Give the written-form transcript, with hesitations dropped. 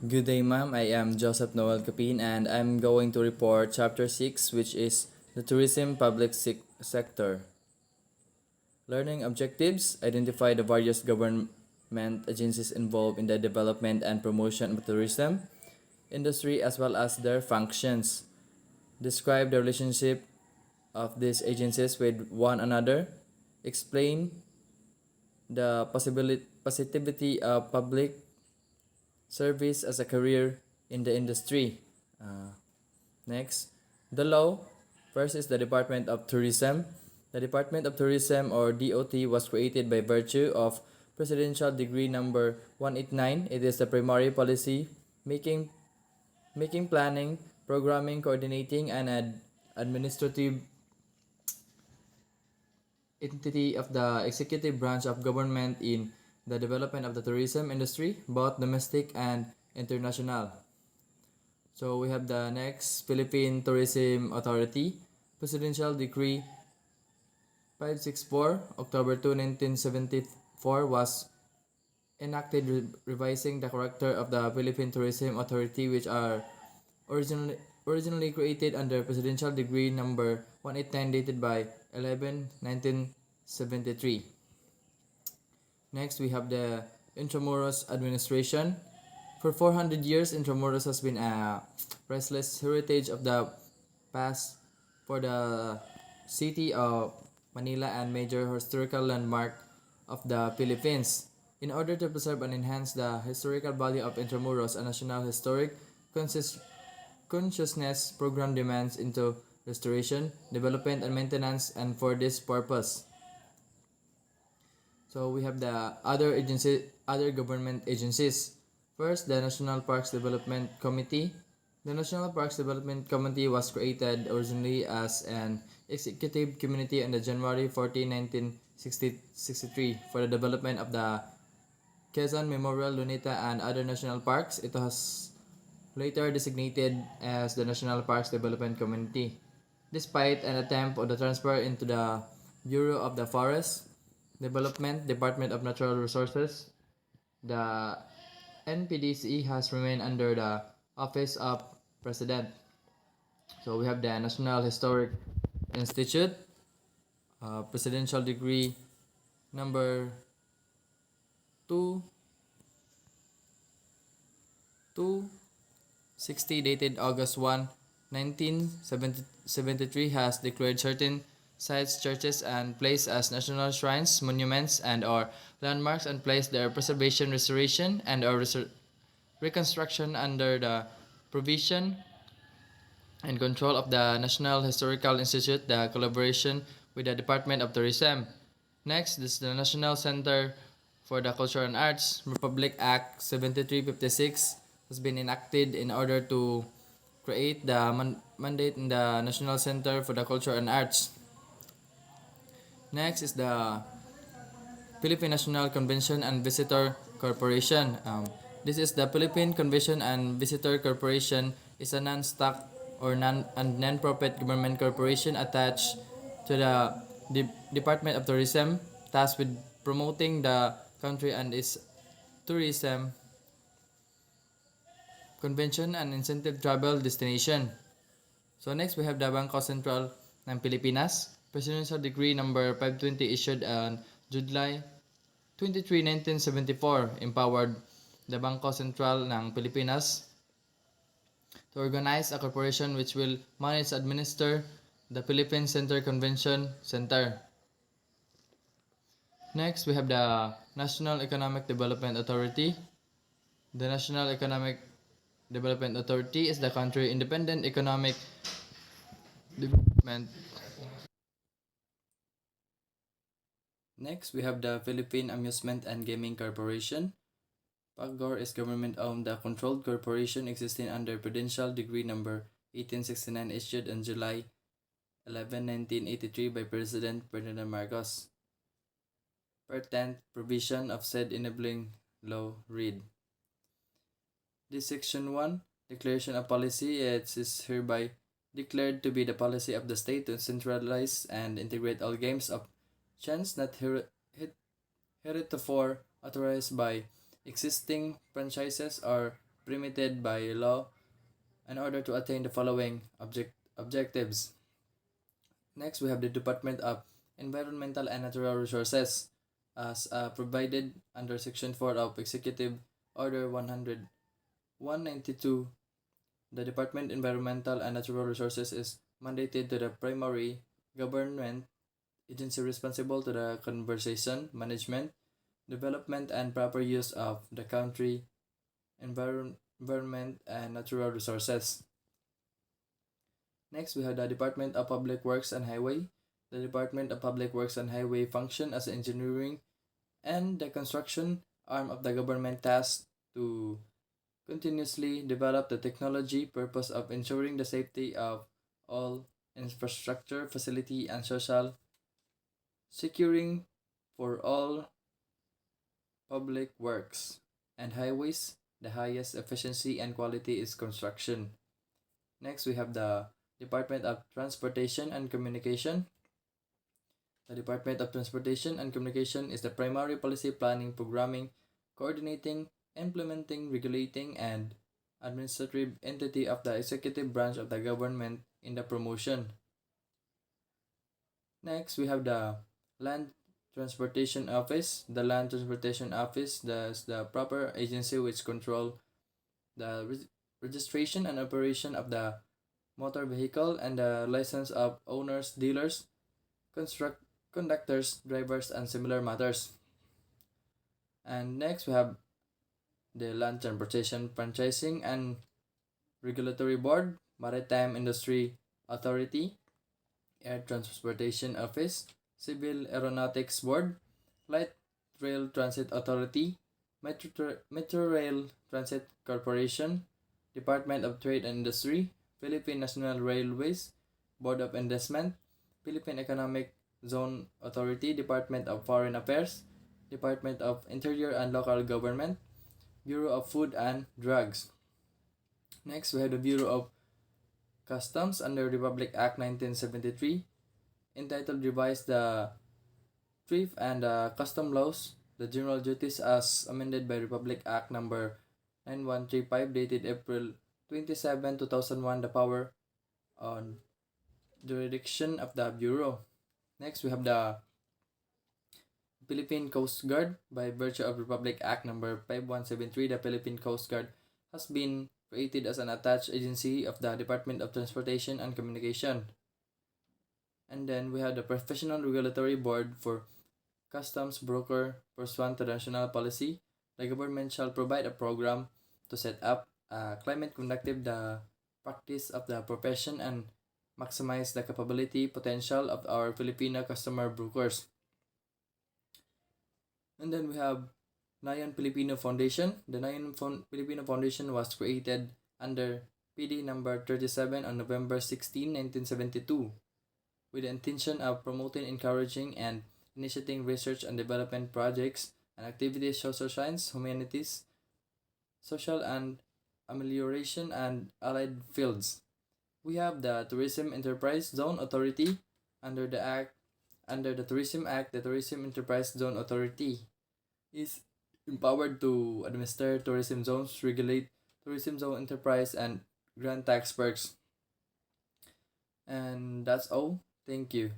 Good day, ma'am. I am Joseph Noel Capin, and I'm going to report Chapter 6, which is the Tourism Public Sector. Learning objectives identify the various government agencies involved in the development and promotion of tourism industry as well as their functions. Describe the relationship of these agencies with one another. Explain the positivity of public service as a career in the industry. Uh, Next, the law. First is the Department of Tourism. The Department of Tourism or DOT was created by virtue of Presidential Decree number 189. It is the primary policy making planning, programming, coordinating and administrative entity of the executive branch of government in the development of the tourism industry, both domestic and international. So we have the next Philippine Tourism Authority, Presidential Decree 564, October 2, 1974 was enacted revising the character of the Philippine Tourism Authority which are originally created under Presidential Decree number 189 dated by 11/1973. Next, we have the Intramuros Administration. For 400 years, Intramuros has been a priceless heritage of the past for the city of Manila and major historical landmark of the Philippines. In order to preserve and enhance the historical value of Intramuros, a national historic consciousness program demands into restoration, development, and maintenance, and for this purpose. So we have the other government agencies. First, the National Parks Development Committee. The National Parks Development Committee was created originally as an executive committee on the January 14, 1963 for the development of the Quezon Memorial, Luneta, and other national parks. It was later designated as the National Parks Development Committee. Despite an attempt on the transfer into the Bureau of the Forest Development, Department of Natural Resources, the NPDC has remained under the Office of President. So we have the National Historic Institute, Presidential Decree number 2 260 dated August 1, 1973 has declared certain sites, churches, and places as national shrines, monuments, and or landmarks and placed their preservation, restoration, and or reconstruction under the provision and control of the National Historical Institute, the collaboration with the Department of Tourism. Next is the National Center for the Culture and Arts. Republic Act 7356 has been enacted in order to create the mandate in the National Center for the Culture and Arts. Next is the Philippine National Convention and Visitor Corporation. This is the Philippine Convention and Visitor Corporation is a non-stock or non-profit government corporation attached to the Department of Tourism, tasked with promoting the country and its tourism convention and incentive travel destination. So next we have the Bangko Sentral ng Pilipinas. Presidential Decree number 520 issued on July 23, 1974 empowered the Bangko Sentral ng Pilipinas to organize a corporation which will manage and administer the Philippine Center Convention Center. Next, we have the National Economic Development Authority. The National Economic Development Authority is the country independent economic development. Next, we have the Philippine Amusement and Gaming Corporation. PAGCOR is government-owned, the controlled corporation existing under Prudential Decree number 1869 issued on July 11, 1983 by President Ferdinand Marcos. Pertinent provision of said enabling law read. This section 1, Declaration of Policy, it is hereby declared to be the policy of the state to centralize and integrate all games of chance not heretofore authorized by existing franchises or permitted by law in order to attain the following objectives. Next, we have the Department of Environmental and Natural Resources as provided under Section 4 of Executive Order 192. The Department Environmental and Natural Resources is mandated to the primary government agency responsible to the conservation, management, development, and proper use of the country environment and natural resources. Next, we have the Department of Public Works and Highway. The Department of Public Works and Highway function as engineering and the construction arm of the government tasked to continuously develop the technology purpose of ensuring the safety of all infrastructure, facility, and social securing for all public works and highways. The highest efficiency and quality is construction. Next, we have the Department of Transportation and Communication. The Department of Transportation and Communication is the primary policy planning, programming, coordinating, implementing, regulating, and administrative entity of the executive branch of the government in the promotion. Next, we have the Land Transportation Office. The Land Transportation Office is the proper agency which control the registration and operation of the motor vehicle and the license of owners, dealers, conductors, drivers, and similar matters. And next, we have the Land Transportation Franchising and Regulatory Board, Maritime Industry Authority, Air Transportation Office, Civil Aeronautics Board, Light Rail Transit Authority, Metro Rail Transit Corporation, Department of Trade and Industry, Philippine National Railways, Board of Investment, Philippine Economic Zone Authority, Department of Foreign Affairs, Department of Interior and Local Government, Bureau of Food and Drugs. Next, we have the Bureau of Customs under Republic Act 1973, entitled Revise the Thrift and Custom Laws, the General Duties as amended by Republic Act number 9135 dated April 27, 2001, the power on jurisdiction of the Bureau. Next, we have the Philippine Coast Guard. By virtue of Republic Act number 5173, the Philippine Coast Guard has been created as an attached agency of the Department of Transportation and Communication. And then we have the Professional Regulatory Board for Customs Broker pursuant to national policy. The government shall provide a program to set up a climate conducive the practice of the profession and maximize the capability potential of our Filipino customer brokers. And then we have Nayon Filipino Foundation. The Filipino Foundation was created under PD number 37 on November 16, 1972 with the intention of promoting, encouraging, and initiating research and development projects and activities, social science, humanities, social and amelioration, and allied fields. We have the Tourism Enterprise Zone Authority under the Act. Under the Tourism Act, the Tourism Enterprise Zone Authority is empowered to administer tourism zones, regulate tourism zone enterprise, and grant tax perks. And that's all. Thank you.